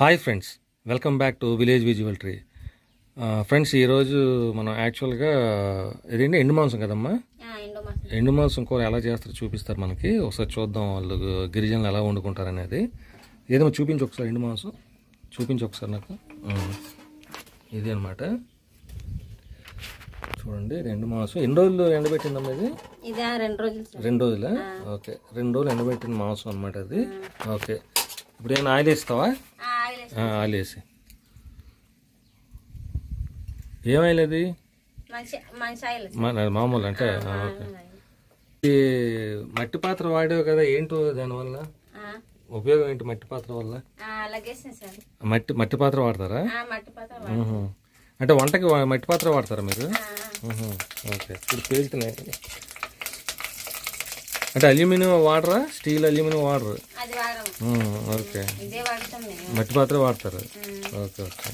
Hi friends, welcome back to village visual tree. Friends, ఈరోజు మనం యాక్చువల్గా ఇదేంటి ఎండు మాంసం కదమ్మా. ఎండు మాంసం కూర ఎలా చేస్తారో చూపిస్తారు మనకి. ఒకసారి చూద్దాం వాళ్ళు గిరిజనులు ఎలా వండుకుంటారు అనేది. ఏదైనా చూపించి ఒకసారి ఎండు మాంసం చూపించి ఒకసారి నాకు. ఇది అనమాట, చూడండి. ఎండు మాంసం ఎన్ని రోజులు ఎండబెట్టిందమ్మా ఇది? 2 రోజులా? ఓకే, 2 రోజులు ఎండబెట్టిన మాంసం అనమాట అది. ఓకే, ఇప్పుడు ఏమైనా ఆయిల్ వేస్తావా? ఆయిల్ వేసి. ఏం ఆయిల్ అది? మామూలు అంటే ఈ మట్టి పాత్ర వాడావు కదా, ఏంటో దానివల్ల ఉపయోగం ఏంటి? మట్టి పాత్ర వల్ల మట్టి పాత్ర వాడతారా? అంటే వంటకి మట్టి పాత్ర వాడతారా మీరు? ఓకే, ఇప్పుడు పేలుతున్నాయి. అంటే అల్యూమినియం వాడరా? స్టీల్ అల్యూమినియం వాడరు? ఓకే, మట్టి పాత్ర వాడతారు. ఓకే ఓకే,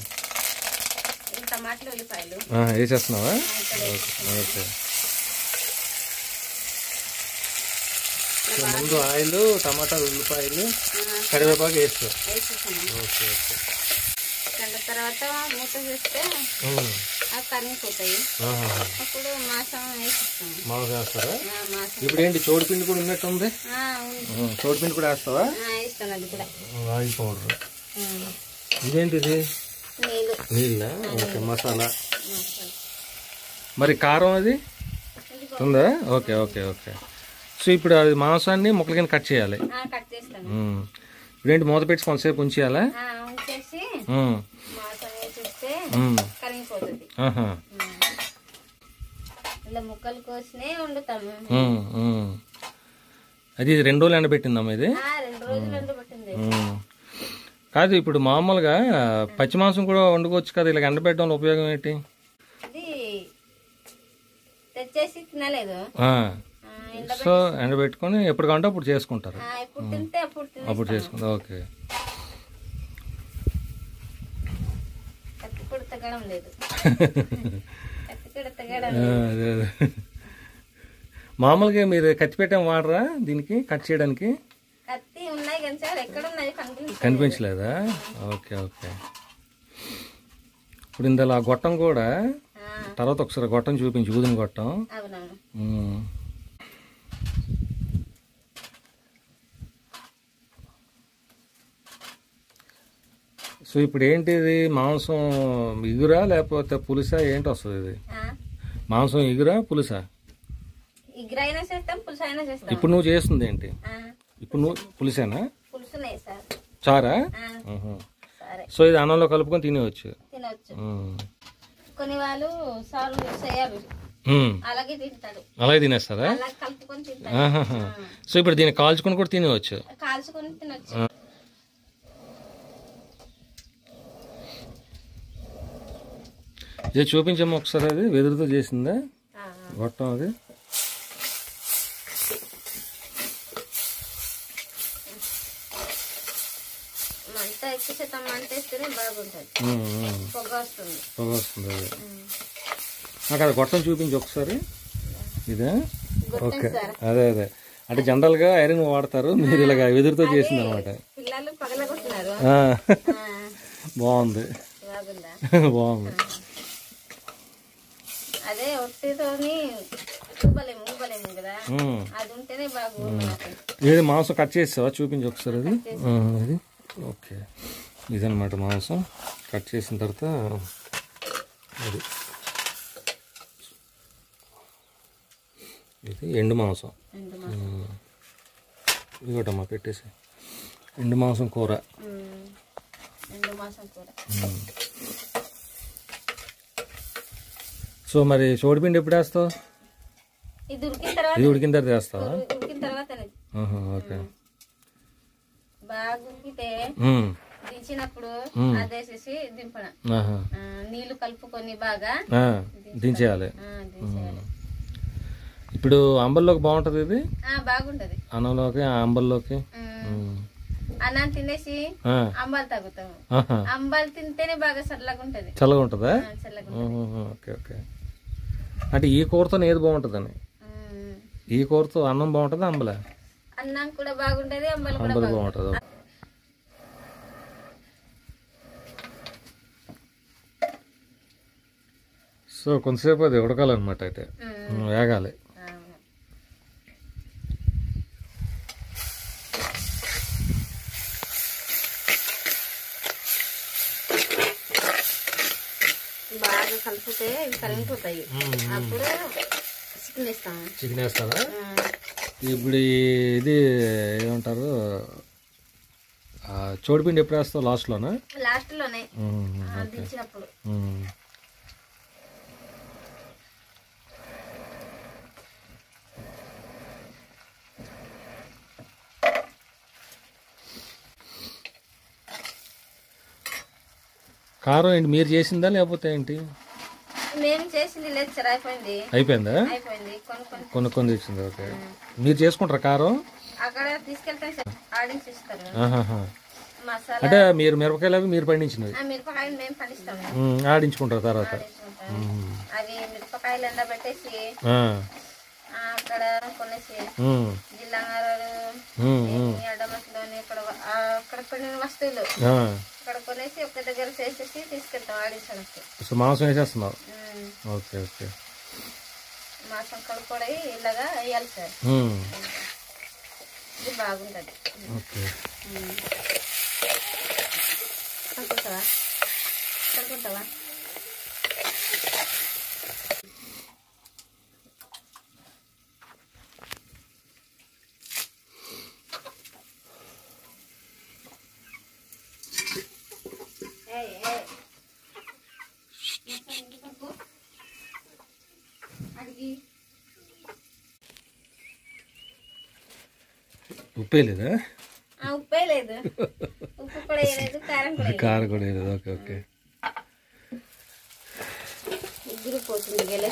వేసేస్తున్నావా? ఓకే, ముందు ఆయిల్, టమాటా, ఉల్లిపాయలు, కరివేపాకు వేస్తావు. ఓకే ఓకే, తర్వాత మూత చేస్తే కరిగిపోతాయి. అప్పుడు మాంసం వేస్తారా? ఇప్పుడు ఏంటి, చోడుపిండి కూడా ఉన్నట్టుంది. చోడుపిండి కూడా వేస్తావా? రాగి పౌడర్. ఇదేంటిది? నీళ్ళ. ఓకే, మసాలా. మరి కారం అది ఉందా? Okay okay okay. సో ఇప్పుడు అది మాంసాన్ని ముక్కల కింద కట్ చేయాలి. ఇప్పుడేంటి, మూత పెట్టి కొంతసేపు ఉంచేయాలా? ముక్కలు కోసినే వండుతాము. అది 2 రోజులు ఎండబెట్టిందమ్మా ఇది? 2 రోజులు ఎండబెట్టింది. కాదు, ఇప్పుడు మామూలుగా పచ్చి మాంసం కూడా వండుకోవచ్చు కదా, ఇలా ఎండబెట్టడం ఉపయోగం ఏంటి? తెచ్చేసి తినలేదు. సో ఎండబెట్టుకొని ఎప్పుడు కావాలంటే అప్పుడు చేసుకుంటారు. అప్పుడు చేసుకుంటారు. ఓకే, మామూలుగా మీరు కత్తి పెట్టాం వాడరా దీనికి కట్ చేయడానికి? కనిపించలేదా? Okay okay. ఇప్పుడు ఇందులో ఆ గొట్టం కూడా తర్వాత ఒకసారి గొట్టం చూపించి, ఊదిన గొట్టం. సో ఇప్పుడు ఏంటిది, మాంసం ఇగురా లేకపోతే పులుసా ఏంటి వస్తుంది ఇది? మాంసం ఇగురా పులుసా? ఇప్పుడు నువ్వు చేస్తుంది ఏంటి? ఇప్పుడు నువ్వు పులుసేనా? చారా? సో ఇది అన్నంలో కలుపుకొని తినవచ్చు. కొన్ని వాళ్ళు అలాగే తినేస్తారా? సో ఇప్పుడు దీన్ని కాల్చుకొని కూడా తినవచ్చు. ఇది చూపించమ్మా ఒకసారి. అది వెదురుతో చేసిందా గొట్టం? అది పొగ వస్తుంది. అది నాకు అది గొట్టం చూపించి ఒకసారి. ఇదే? ఓకే, అదే అదే. అంటే జనరల్ గా ఐరన్ వాడతారు, మీరు ఇలాగ వెదురుతో చేసింది అనమాట. బాగుంది బాగుంది. అదే ఏది మాంసం కట్ చేసావా? చూపించి ఒకసారి. అది అది ఓకే, ఇదనమాట మాంసం కట్ చేసిన తర్వాత. అది ఇది ఎండు మాంసం. ఇది ఒకటమ్మా పెట్టేసి. ఎండు మాంసం కూర. సో మరి చోడిపిండి ఎప్పుడు వేస్తావు? ఇది ఉడికిన తర్వాత వేస్తావా? ఓకే, దించినప్పుడు అదేసేసి దింపడం, నీళ్లు కలుపుకొని బాగా దించేయాలి. ఇప్పుడు అంబల్లోకి బాగుంటది ఇది? బాగుంటది. అన్నంలోకి, అంబల్లోకి. అన్నం తినేసి అంబాలు తాగుతాము. అంబాలు తింటేనే బాగా చల్లగా ఉంటది. చల్లగా ఉంటదా? Okay okay. అంటే ఈ కూరతో ఏది బాగుంటదని? ఈ కూరతో అన్నం బాగుంటది, అంబల? అన్నం కూడా బాగుంటది, అంబలు బాగుంటది. సో కొంతసేపు అది ఉడకాలన్నమాట, అయితే వేగాలి. బాగా కలిపితే కరిగిపోతాయి, అప్పుడు చికెన్ వేస్తారా? ఇప్పుడు ఇది ఏమంటారు, చోడిపిండి ఎప్పుడు వేస్తావు? లాస్ట్లోనే దించినప్పుడు. కారం ఏంటి మీరు చేసిందా లేకపోతే ఏంటి? మేము చేసింది లేదు సార్, అయిపోయిందా? కొన్ని కొన్ని తెచ్చింది. ఓకే, మీరు చేసుకుంటారా కారం? అక్కడ తీసుకెళ్తాం సార్, ఆడించి ఇస్తారు. అంటే మీరు మిరపకాయలు అవి మీరు పండించినవి? మిరపకాయలు మేము పండిస్తాం, ఆడించుకుంటారు తర్వాత. అవి మిరపకాయలు ఎండబెట్టేసి అక్కడ కొనేసి జిల్లాంగారు అడ్డమసలోని అక్కడ పండిన వస్తువులు అక్కడ కొనేసి ఒక దగ్గర చేసేసి తీసుకెళ్తాం ఆడించడానికి. మాంసం వేసేస్తున్నావు? Okay okay. మాంసం కడుక్కోవడం ఇలాగా వేయాలి సార్, ఇది బాగుంటది. కడుక్కుంటావా? కడుక్కుంటావా? ఉప్పే లేదా? ఉప్పే లేదు, ఉప్పు కూడా వేయలేదు, కారం కూడా వేయలేదు. Okay okay. ఎగిరిపోతుంది గెల.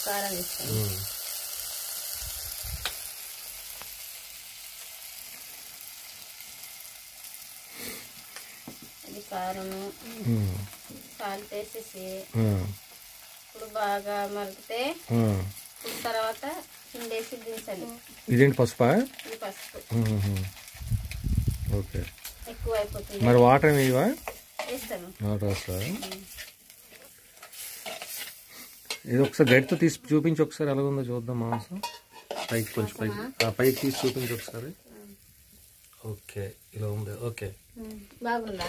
కారం ఇస్తాను. అది కారము సాల్ట్ వేసేసి ఇప్పుడు బాగా మరిగితే తర్వాత పిండేసి దించాలి. ఇదేంటి పసుపా? ఇది పసుపు. ఓకే. ఎక్కువ అయిపోతుంది. మరి వాటర్ వేయవా? వేస్తాను. వాటర్ వేస్తా. ఇది ఒకసారి గడితో తీసి చూపించి ఒకసారి ఎలా ఉందో చూద్దాం. మాంసం పైకి కొంచెం పైకి తీసి చూపించి ఒకసారి. ఓకే, ఇలా ఉంది. ఓకే, బాగుందా?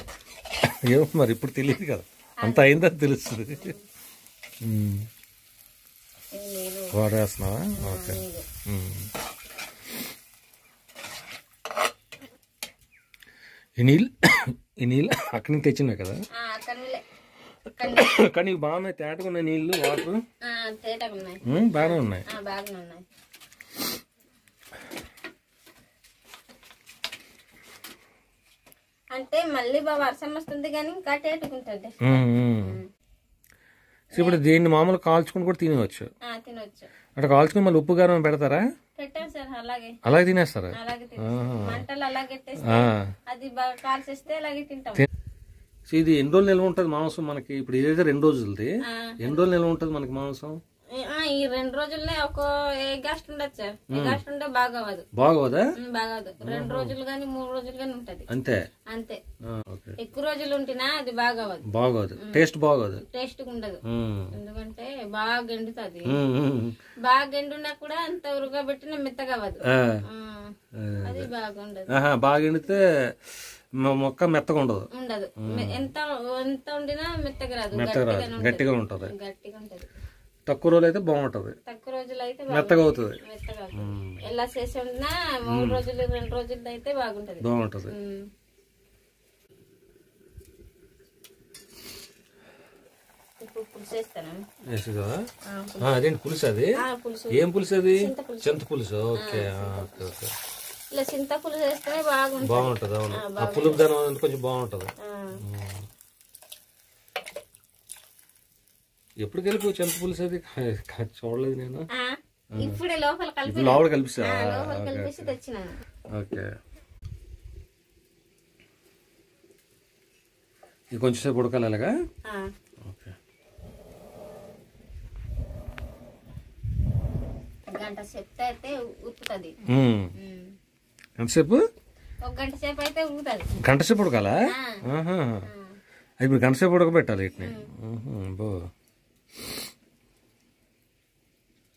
ఏమో మరి ఇప్పుడు తెలియదు కదా, అంత అయిందని తెలుస్తుంది. వాటర్ వేస్తున్నావా? ఓకే. ఈ నీళ్ళు అక్కడి నుంచి తెచ్చినాయి కదా, కానీ బాగున్నాయి. తేటగా ఉన్నాయి నీళ్ళు, వాటర్ బాగానే ఉన్నాయి. అంటే మళ్ళీ బాగా వర్షం వస్తుంది కానీ ఇంకా టేటుకుంటుంది. ఇప్పుడు దీన్ని మామూలు కాల్చుకుని కూడా తినవచ్చు. అంటే కాల్చుకుని మళ్ళీ ఉప్పు కారం పెడతారా? పెట్టాను సార్, అలాగే తినేస్తారా? మంటలు అలాగే అది బాగా కాల్చేస్తే అలాగే తింటాం. ఇది ఎన్ని రోజులు నిల్వ ఉంటుంది మాంసం మనకి? ఇప్పుడు ఇదైతే 2 రోజులది, ఎన్ని రోజులు నిల్వ ఉంటుంది మనకి మాంసం? ఈ 2 రోజులనే ఒక ఎగాస్ట్ ఉండదు సార్. ఎగాస్ట్ ఉంటే బాగోదు. బాగోదా? బాగోదు. 2 రోజులు గానీ 3 రోజులు గానీ ఉంటది అంతే. అంతే. ఎక్కువ రోజులు ఉంటేనా అది బాగోదు. బాగోదు, టేస్ట్ బాగోదు, టేస్ట్ ఉండదు. ఎందుకంటే బాగా గెండుతుంది. బాగా గెండున్నా కూడా అంత ఉరగబెట్టిన మెత్తగా అవ్వదు, అది బాగుండదు. బాగా గెండితే మొక్క మెత్తగా ఉండదు. ఎంత ఎంత వండినా మెత్తగా రాదు, గట్టిగా ఉంటది. గట్టిగా ఉంటది. తక్కువ రోజులు అయితే బాగుంటది, తక్కువ రోజులు అయితే మెత్తగా అవుతుంది. ఎలా చేసి ఉన్నా 3 రోజులు 2 రోజులు అయితే బాగుంటది, బాగుంటది. అదేంటి పులుసు? అది ఏం పులుసు? అది చింత పులుసు. Okay okay. ఇలా చింత పులుసు వేస్తేనే బాగుంటది. అవును, ఆ పులుపు దాని కొంచెం బాగుంటది. ఎప్పుడు కలిపి చింత పులుసు? అది చూడలేదు నేను. ఇప్పుడే లోపల కలిపి తెచ్చినాను. ఓకే, ఇది కొంచెం సేపు ఉడకాలి అలాగా. ఓకే, గంట సేపు అయితే ఉడుకుతుంది. ఎంతసేపు? ఒక గంట సేపు అయితే ఉడుకుతుంది. గంట సేపు ఉడకాలా? ఇప్పుడు గంట సేపు ఉడకబెట్టాలి వీటిని. బో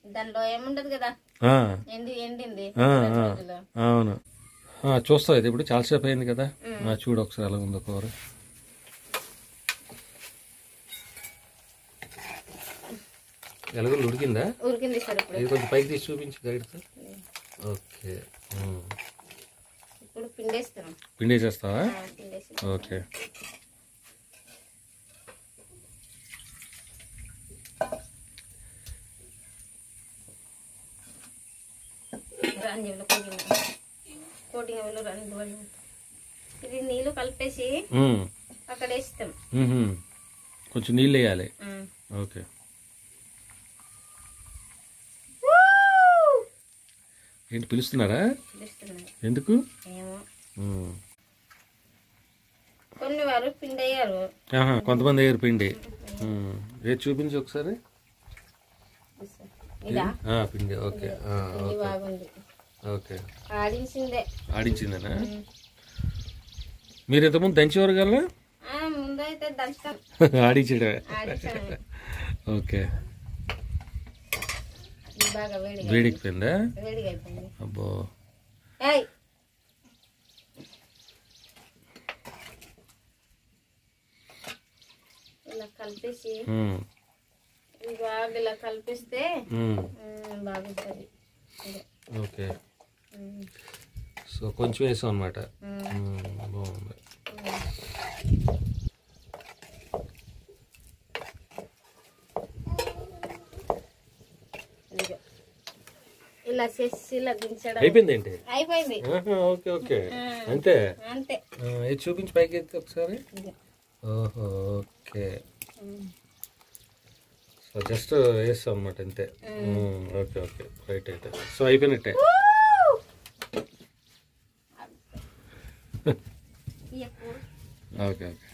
దాంట్లో ఏముండదు కదా, ఎండింది. అవును, చూస్తావు ఇది ఇప్పుడు చాలాసేపు అయింది కదా. చూడు ఒకసారి ఎలా ఉందో కూర. ఎలాగో ఉడికిందా? ఉడికింది సార్. ఇది కొంచెం పైకి తీసి చూపించి గైడ్తో. ఓకే, ఇప్పుడు పిండేస్తాను. పిండేసేస్తావా? ఓకే. ఇది నీళ్ళు కలిపేసి అక్కడ వేస్తాం. కొంచెం నీళ్ళు వేయాలి. ఓకే. ఏంటి పిలుస్తున్నారా? ఎందుకు? కొన్ని వారు పిండి అయ్యారు, కొంతమంది అయ్యారు పిండి. ఏది చూపించి ఒకసారి. పిండి. Okay, okay. ఆడించిందేనా? మీరు ఇంతకుముందు దంచేవారు కదా? ముందైతే దంచుతాం. ఆడించడమే. ఓకే. వేడికిపోయిందా? అబ్బో. ఇలా కలిపేసి బాగా ఇలా కలిపిస్తే బాగుంటుంది. ఓకే. సో కొంచెం వేసాం అన్నమాట. బాగుంది. ఇలా చేసి ఇలా దించడం అయిపోయింది. ఏంటి అయిపోయింది? ఓకే, ఓకే, అంతే. అంతే. ఇది చూపించి పైకి ఎత్తి ఒకసారి. ఓహో, ఓకే. సో జస్ట్ వేస్తాం అన్నమాట, అంతే. Okay, okay, right. అయితే సో అయిపోయినట్టే. ఓకే, ఓకే,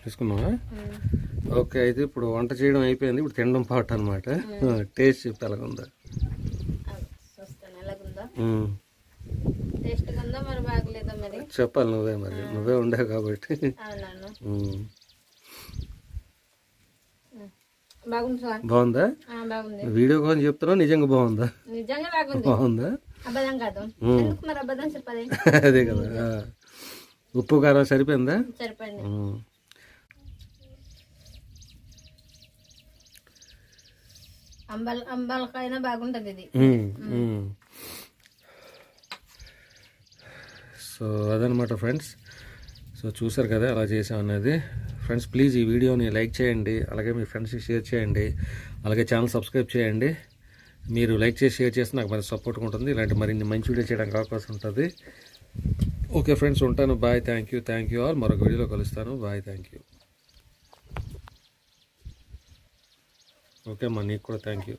తీసుకున్నావా? ఓకే. అయితే ఇప్పుడు వంట చేయడం అయిపోయింది. ఇప్పుడు తినడం పాట అనమాట. టేస్ట్ చెప్పి ఎలాగుందా? చెప్పాలి నువ్వే, మరి నువ్వే ఉండవు కాబట్టి. బాగుందా? వీడియో కాల్ చెప్తున్నావు, నిజంగా బాగుందా? బాగుందా? అదే కదా. ఉప్పు కారం సరిపోయిందా? అంబలకైనా బాగుంటది ఇది. సో అదనమాట ఫ్రెండ్స్. సో చూసారు కదా అలా చేసాం అన్నది. ఫ్రెండ్స్ ప్లీజ్ ఈ వీడియోని లైక్ చేయండి, అలాగే మీ ఫ్రెండ్స్కి షేర్ చేయండి, అలాగే ఛానల్ సబ్స్క్రైబ్ చేయండి. మీరు లైక్ చేసి షేర్ చేస్తే నాకు మరి సపోర్ట్గా ఉంటుంది. ఇలాంటి మరిన్ని మంచి వీడియో చేయడానికి అవకాశం ఉంటుంది. ఓకే ఫ్రెండ్స్, ఉంటాను. బాయ్. Thank you all. మరొక వీడియోలో కలుస్తాను. బాయ్. Thank you. ఓకే అమ్మా, నీకు కూడా థ్యాంక్ యూ.